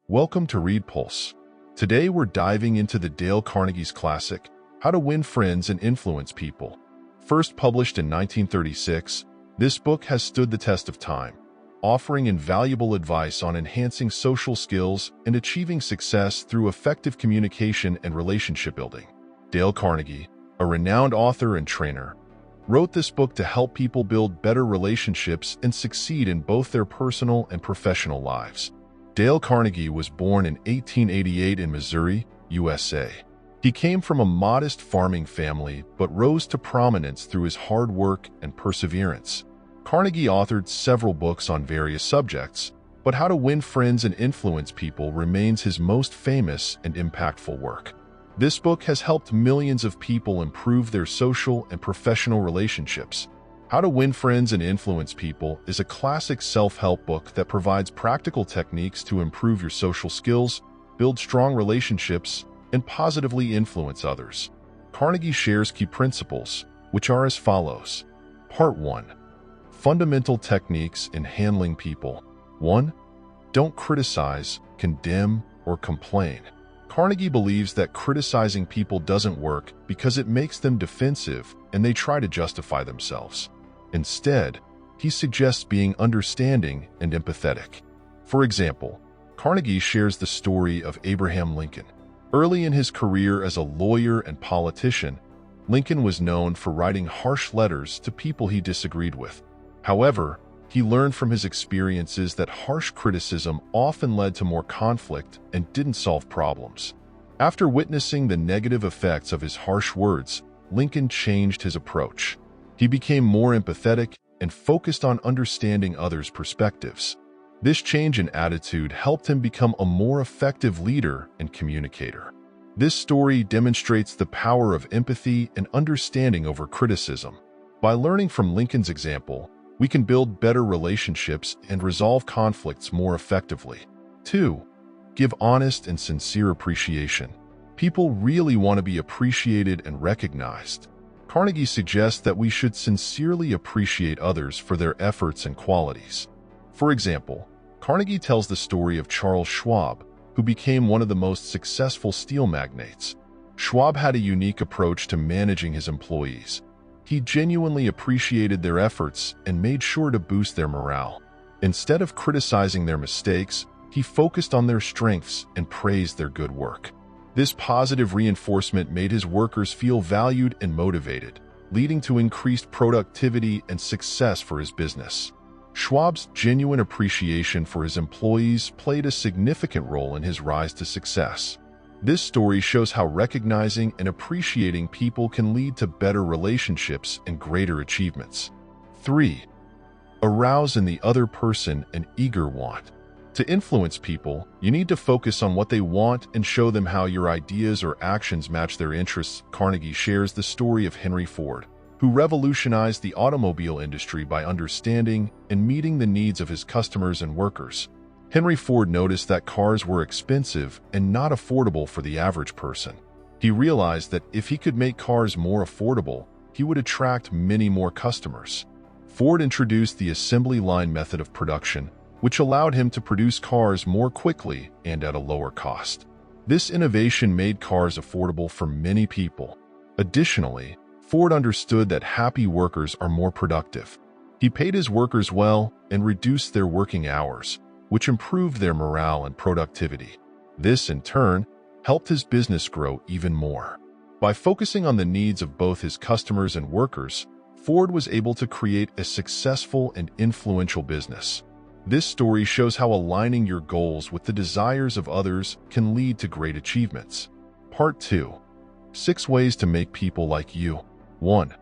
Welcome to Read Pulse. Today we're diving into the Dale Carnegie's classic, How to Win Friends and Influence People. First published in 1936, this book has stood the test of time, offering invaluable advice on enhancing social skills and achieving success through effective communication and relationship building. Dale Carnegie, a renowned author and trainer, wrote this book to help people build better relationships and succeed in both their personal and professional lives. Dale Carnegie was born in 1888 in Missouri, USA. He came from a modest farming family but rose to prominence through his hard work and perseverance. Carnegie authored several books on various subjects, but How to Win Friends and Influence People remains his most famous and impactful work. This book has helped millions of people improve their social and professional relationships. How to Win Friends and Influence People is a classic self-help book that provides practical techniques to improve your social skills, build strong relationships, and positively influence others. Carnegie shares key principles, which are as follows. Part 1. Fundamental Techniques in Handling People. 1. Don't criticize, condemn, or complain. Carnegie believes that criticizing people doesn't work because it makes them defensive and they try to justify themselves. Instead, he suggests being understanding and empathetic. For example, Carnegie shares the story of Abraham Lincoln. Early in his career as a lawyer and politician, Lincoln was known for writing harsh letters to people he disagreed with. However, he learned from his experiences that harsh criticism often led to more conflict and didn't solve problems. After witnessing the negative effects of his harsh words, Lincoln changed his approach. He became more empathetic and focused on understanding others' perspectives. This change in attitude helped him become a more effective leader and communicator. This story demonstrates the power of empathy and understanding over criticism. By learning from Lincoln's example, we can build better relationships and resolve conflicts more effectively. 2. Give honest and sincere appreciation. People really want to be appreciated and recognized. Carnegie suggests that we should sincerely appreciate others for their efforts and qualities. For example, Carnegie tells the story of Charles Schwab, who became one of the most successful steel magnates. Schwab had a unique approach to managing his employees. He genuinely appreciated their efforts and made sure to boost their morale. Instead of criticizing their mistakes, he focused on their strengths and praised their good work. This positive reinforcement made his workers feel valued and motivated, leading to increased productivity and success for his business. Schwab's genuine appreciation for his employees played a significant role in his rise to success. This story shows how recognizing and appreciating people can lead to better relationships and greater achievements. 3. Arouse in the other person an eager want. To influence people, you need to focus on what they want and show them how your ideas or actions match their interests. Carnegie shares the story of Henry Ford, who revolutionized the automobile industry by understanding and meeting the needs of his customers and workers. Henry Ford noticed that cars were expensive and not affordable for the average person. He realized that if he could make cars more affordable, he would attract many more customers. Ford introduced the assembly line method of production, which allowed him to produce cars more quickly and at a lower cost. This innovation made cars affordable for many people. Additionally, Ford understood that happy workers are more productive. He paid his workers well and reduced their working hours, which improved their morale and productivity. This, in turn, helped his business grow even more. By focusing on the needs of both his customers and workers, Ford was able to create a successful and influential business. This story shows how aligning your goals with the desires of others can lead to great achievements. Part 2. 6 ways to make people like you. 1.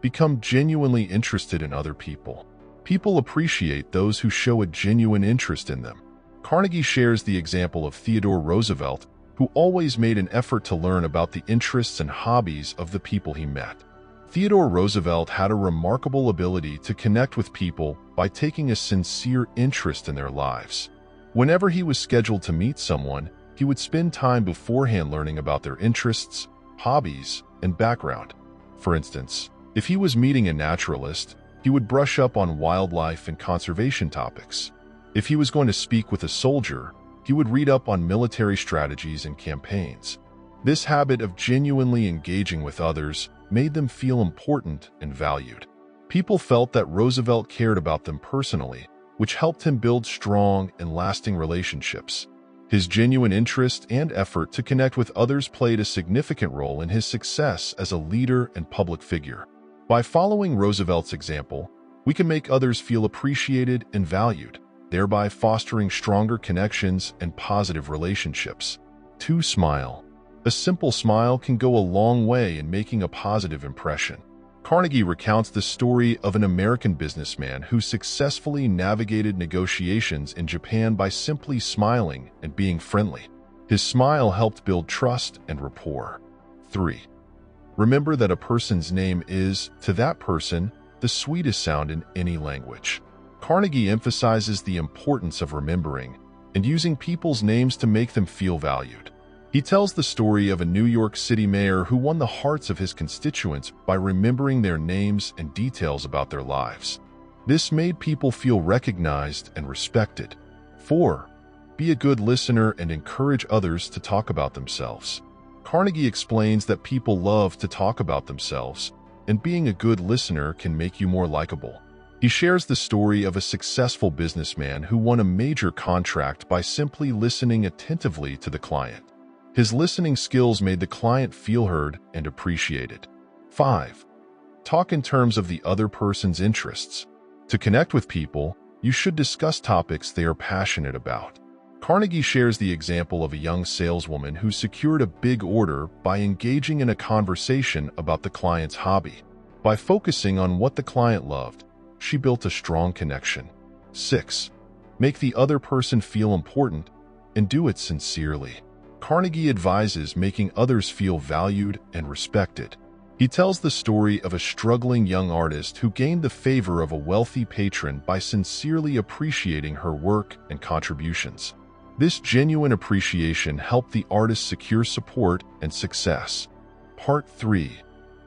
Become genuinely interested in other people. People appreciate those who show a genuine interest in them. Carnegie shares the example of Theodore Roosevelt, who always made an effort to learn about the interests and hobbies of the people he met. Theodore Roosevelt had a remarkable ability to connect with people by taking a sincere interest in their lives. Whenever he was scheduled to meet someone, he would spend time beforehand learning about their interests, hobbies, and background. For instance, if he was meeting a naturalist, he would brush up on wildlife and conservation topics. If he was going to speak with a soldier, he would read up on military strategies and campaigns. This habit of genuinely engaging with others made them feel important and valued. People felt that Roosevelt cared about them personally, which helped him build strong and lasting relationships. His genuine interest and effort to connect with others played a significant role in his success as a leader and public figure. By following Roosevelt's example, we can make others feel appreciated and valued, thereby fostering stronger connections and positive relationships. 2. Smile. A simple smile can go a long way in making a positive impression. Carnegie recounts the story of an American businessman who successfully navigated negotiations in Japan by simply smiling and being friendly. His smile helped build trust and rapport. 3. Remember that a person's name is, to that person, the sweetest sound in any language. Carnegie emphasizes the importance of remembering and using people's names to make them feel valued. He tells the story of a New York City mayor who won the hearts of his constituents by remembering their names and details about their lives. This made people feel recognized and respected. 4. Be a good listener and encourage others to talk about themselves. Carnegie explains that people love to talk about themselves, and being a good listener can make you more likable. He shares the story of a successful businessman who won a major contract by simply listening attentively to the client. His listening skills made the client feel heard and appreciated. 5. Talk in terms of the other person's interests. To connect with people, you should discuss topics they are passionate about. Carnegie shares the example of a young saleswoman who secured a big order by engaging in a conversation about the client's hobby. By focusing on what the client loved, she built a strong connection. 6. Make the other person feel important and do it sincerely. Carnegie advises making others feel valued and respected. He tells the story of a struggling young artist who gained the favor of a wealthy patron by sincerely appreciating her work and contributions. This genuine appreciation helped the artist secure support and success. Part 3.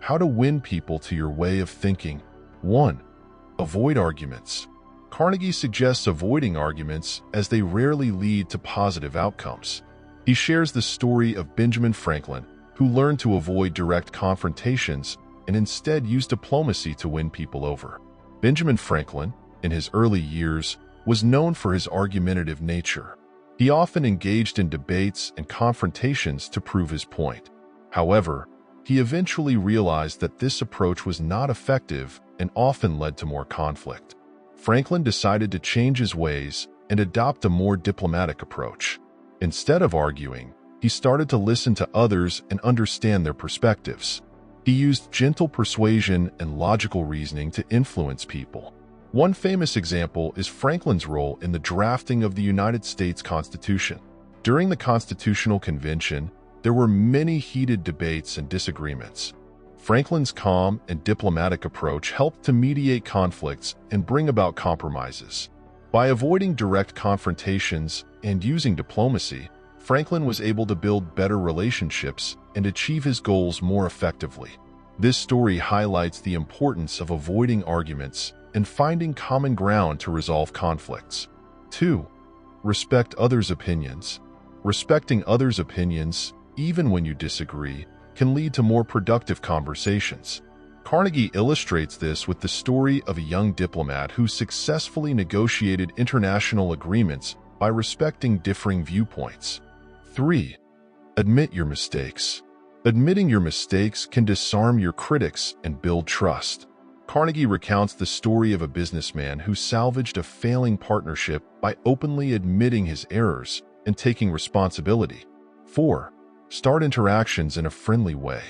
How to win people to your way of thinking. 1. Avoid arguments. Carnegie suggests avoiding arguments as they rarely lead to positive outcomes. He shares the story of Benjamin Franklin, who learned to avoid direct confrontations and instead used diplomacy to win people over. Benjamin Franklin, in his early years, was known for his argumentative nature. He often engaged in debates and confrontations to prove his point. However, he eventually realized that this approach was not effective and often led to more conflict. Franklin decided to change his ways and adopt a more diplomatic approach. Instead of arguing, he started to listen to others and understand their perspectives. He used gentle persuasion and logical reasoning to influence people. One famous example is Franklin's role in the drafting of the United States Constitution. During the Constitutional Convention, there were many heated debates and disagreements. Franklin's calm and diplomatic approach helped to mediate conflicts and bring about compromises. By avoiding direct confrontations and using diplomacy, Franklin was able to build better relationships and achieve his goals more effectively. This story highlights the importance of avoiding arguments and finding common ground to resolve conflicts. 2. Respect others' opinions. Respecting others' opinions, even when you disagree, can lead to more productive conversations. Carnegie illustrates this with the story of a young diplomat who successfully negotiated international agreements by respecting differing viewpoints. 3. Admit your mistakes. Admitting your mistakes can disarm your critics and build trust. Carnegie recounts the story of a businessman who salvaged a failing partnership by openly admitting his errors and taking responsibility. 4. Start interactions in a friendly way.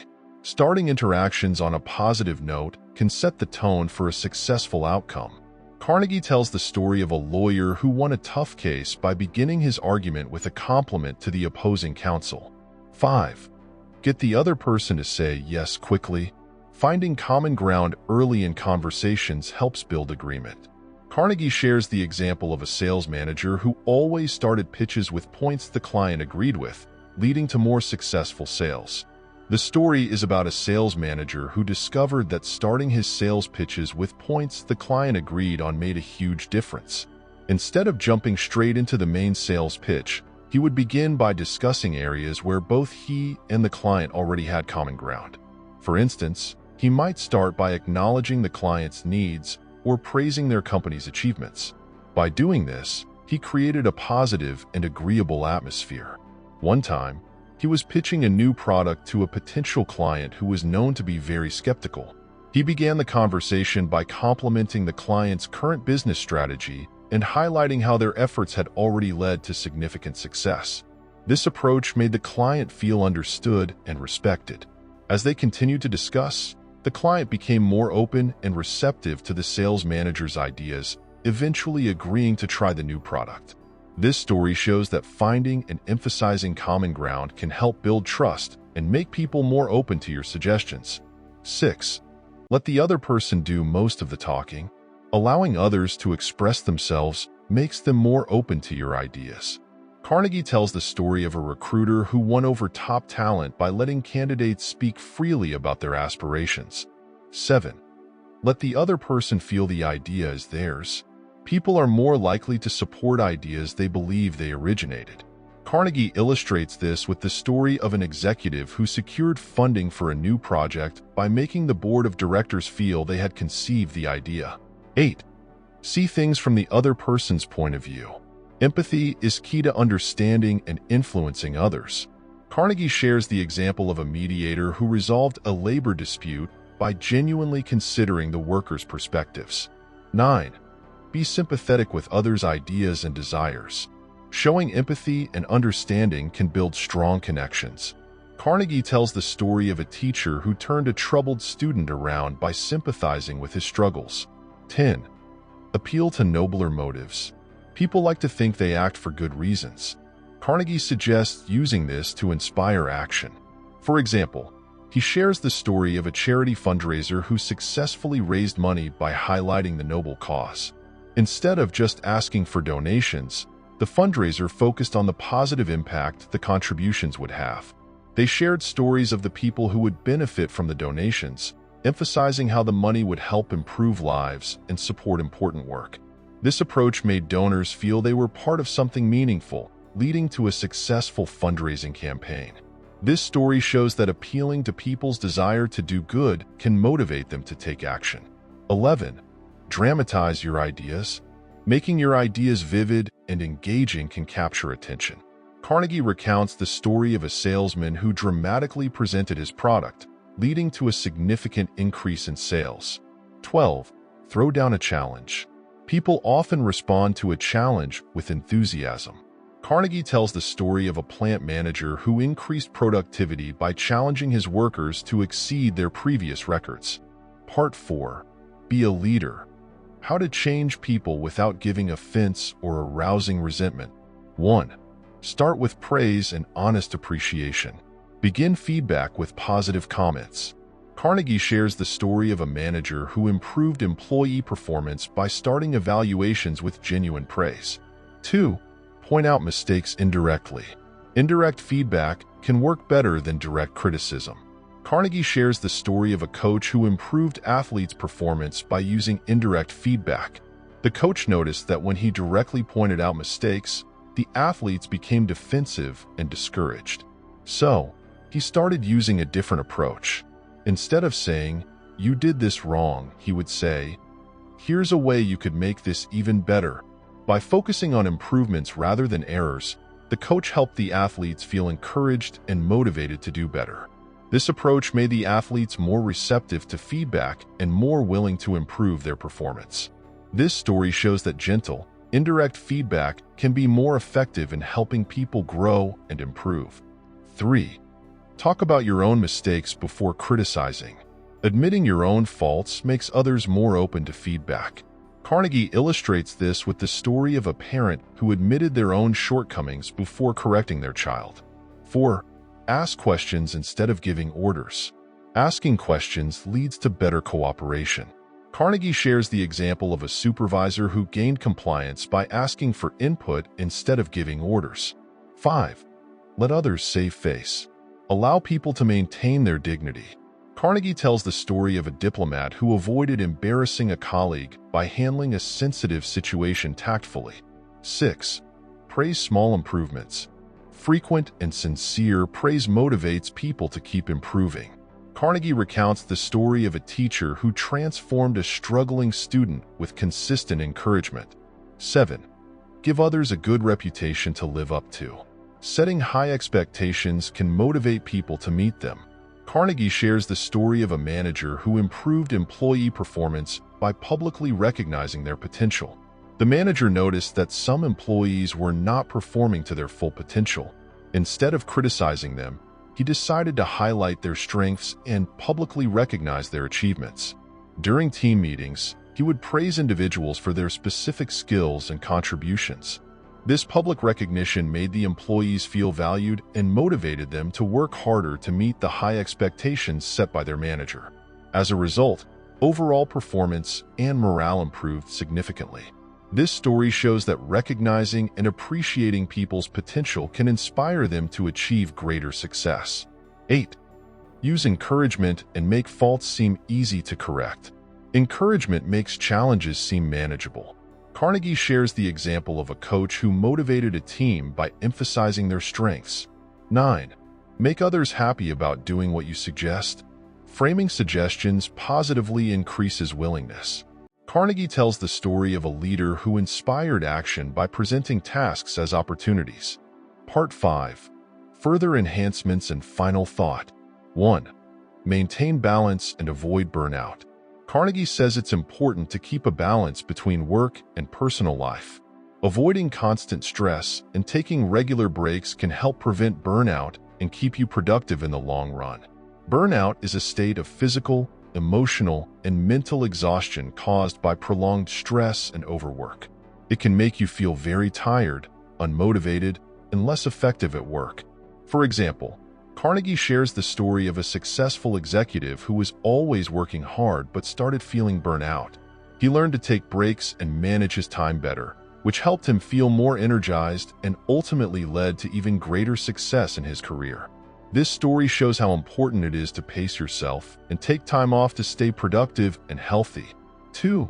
Starting interactions on a positive note can set the tone for a successful outcome. Carnegie tells the story of a lawyer who won a tough case by beginning his argument with a compliment to the opposing counsel. 5. Get the other person to say yes quickly. Finding common ground early in conversations helps build agreement. Carnegie shares the example of a sales manager who always started pitches with points the client agreed with, leading to more successful sales. The story is about a sales manager who discovered that starting his sales pitches with points the client agreed on made a huge difference. Instead of jumping straight into the main sales pitch, He would begin by discussing areas where both he and the client already had common ground. For instance, he might start by acknowledging the client's needs or praising their company's achievements. By doing this, he created a positive and agreeable atmosphere. One time, he was pitching a new product to a potential client who was known to be very skeptical. He began the conversation by complimenting the client's current business strategy and highlighting how their efforts had already led to significant success. This approach made the client feel understood and respected. As they continued to discuss, the client became more open and receptive to the sales manager's ideas, eventually agreeing to try the new product. This story shows that finding and emphasizing common ground can help build trust and make people more open to your suggestions. 6. Let the other person do most of the talking. Allowing others to express themselves makes them more open to your ideas. Carnegie tells the story of a recruiter who won over top talent by letting candidates speak freely about their aspirations. 7. Let the other person feel the idea is theirs. People are more likely to support ideas they believe they originated. Carnegie illustrates this with the story of an executive who secured funding for a new project by making the board of directors feel they had conceived the idea. 8. See things from the other person's point of view. Empathy is key to understanding and influencing others. Carnegie shares the example of a mediator who resolved a labor dispute by genuinely considering the workers' perspectives. 9. Be sympathetic with others' ideas and desires. Showing empathy and understanding can build strong connections. Carnegie tells the story of a teacher who turned a troubled student around by sympathizing with his struggles. 10. Appeal to nobler motives. People like to think they act for good reasons. Carnegie suggests using this to inspire action. For example, he shares the story of a charity fundraiser who successfully raised money by highlighting the noble cause. Instead of just asking for donations, the fundraiser focused on the positive impact the contributions would have. They shared stories of the people who would benefit from the donations, emphasizing how the money would help improve lives and support important work. This approach made donors feel they were part of something meaningful, leading to a successful fundraising campaign. This story shows that appealing to people's desire to do good can motivate them to take action. 11. Dramatize your ideas. Making your ideas vivid and engaging can capture attention. Carnegie recounts the story of a salesman who dramatically presented his product, leading to a significant increase in sales. 12. Throw down a challenge. People often respond to a challenge with enthusiasm. Carnegie tells the story of a plant manager who increased productivity by challenging his workers to exceed their previous records. Part 4. Be a leader. How to change people without giving offense or arousing resentment. 1. Start with praise and honest appreciation. Begin feedback with positive comments. Carnegie shares the story of a manager who improved employee performance by starting evaluations with genuine praise. 2. Point out mistakes indirectly. Indirect feedback can work better than direct criticism. Carnegie shares the story of a coach who improved athletes' performance by using indirect feedback. The coach noticed that when he directly pointed out mistakes, the athletes became defensive and discouraged. So, he started using a different approach. Instead of saying, "You did this wrong," he would say, "Here's a way you could make this even better." By focusing on improvements rather than errors, the coach helped the athletes feel encouraged and motivated to do better. This approach made the athletes more receptive to feedback and more willing to improve their performance. This story shows that gentle, indirect feedback can be more effective in helping people grow and improve. 3. Talk about your own mistakes before criticizing. Admitting your own faults makes others more open to feedback. Carnegie illustrates this with the story of a parent who admitted their own shortcomings before correcting their child. 4. Ask questions instead of giving orders. Asking questions leads to better cooperation. Carnegie shares the example of a supervisor who gained compliance by asking for input instead of giving orders. 5. Let others save face. Allow people to maintain their dignity. Carnegie tells the story of a diplomat who avoided embarrassing a colleague by handling a sensitive situation tactfully. 6. Praise small improvements. Frequent and sincere praise motivates people to keep improving. Carnegie recounts the story of a teacher who transformed a struggling student with consistent encouragement. 7. Give others a good reputation to live up to. Setting high expectations can motivate people to meet them. Carnegie shares the story of a manager who improved employee performance by publicly recognizing their potential. The manager noticed that some employees were not performing to their full potential. Instead of criticizing them, he decided to highlight their strengths and publicly recognize their achievements. During team meetings, he would praise individuals for their specific skills and contributions. This public recognition made the employees feel valued and motivated them to work harder to meet the high expectations set by their manager. As a result, overall performance and morale improved significantly. This story shows that recognizing and appreciating people's potential can inspire them to achieve greater success. 8. Use encouragement and make faults seem easy to correct. Encouragement makes challenges seem manageable. Carnegie shares the example of a coach who motivated a team by emphasizing their strengths. 9. Make others happy about doing what you suggest. Framing suggestions positively increases willingness. Carnegie tells the story of a leader who inspired action by presenting tasks as opportunities. Part 5. Further enhancements and final thought. 1. Maintain balance and avoid burnout. Carnegie says it's important to keep a balance between work and personal life. Avoiding constant stress and taking regular breaks can help prevent burnout and keep you productive in the long run. Burnout is a state of physical, emotional, and mental exhaustion caused by prolonged stress and overwork. It can make you feel very tired, unmotivated, and less effective at work. For example, Carnegie shares the story of a successful executive who was always working hard but started feeling burnt out. He learned to take breaks and manage his time better, which helped him feel more energized and ultimately led to even greater success in his career. This story shows how important it is to pace yourself and take time off to stay productive and healthy. 2.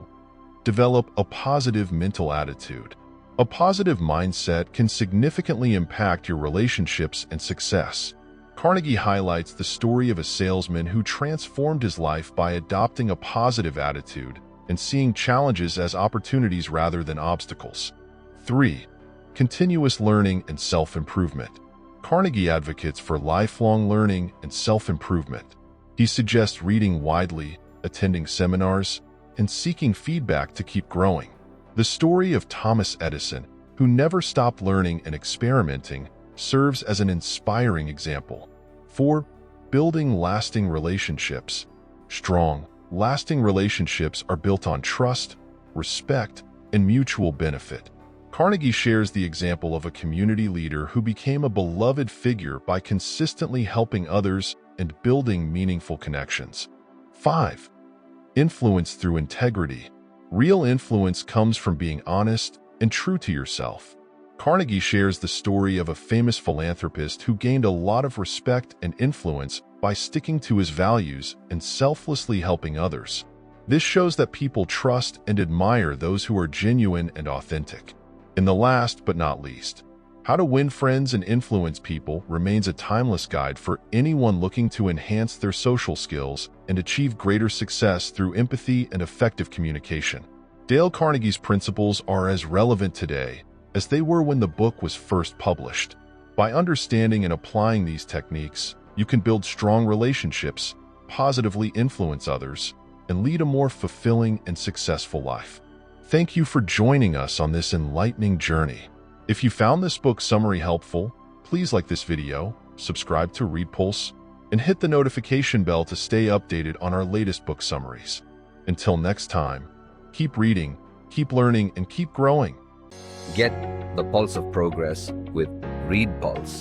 Develop a positive mental attitude. A positive mindset can significantly impact your relationships and success. Carnegie highlights the story of a salesman who transformed his life by adopting a positive attitude and seeing challenges as opportunities rather than obstacles. 3. Continuous learning and self-improvement. Carnegie advocates for lifelong learning and self-improvement. He suggests reading widely, attending seminars, and seeking feedback to keep growing. The story of Thomas Edison, who never stopped learning and experimenting, serves as an inspiring example. 4. Building lasting relationships. Strong, lasting relationships are built on trust, respect, and mutual benefit. Carnegie shares the example of a community leader who became a beloved figure by consistently helping others and building meaningful connections. 5. Influence through integrity. Real influence comes from being honest and true to yourself. Carnegie shares the story of a famous philanthropist who gained a lot of respect and influence by sticking to his values and selflessly helping others. This shows that people trust and admire those who are genuine and authentic. And the last but not least, How to Win Friends and Influence People remains a timeless guide for anyone looking to enhance their social skills and achieve greater success through empathy and effective communication. Dale Carnegie's principles are as relevant today as they were when the book was first published. By understanding and applying these techniques, you can build strong relationships, positively influence others, and lead a more fulfilling and successful life. Thank you for joining us on this enlightening journey. If you found this book summary helpful, please like this video, subscribe to Read Pulse, and hit the notification bell to stay updated on our latest book summaries. Until next time, keep reading, keep learning, and keep growing. Get the pulse of progress with Read Pulse.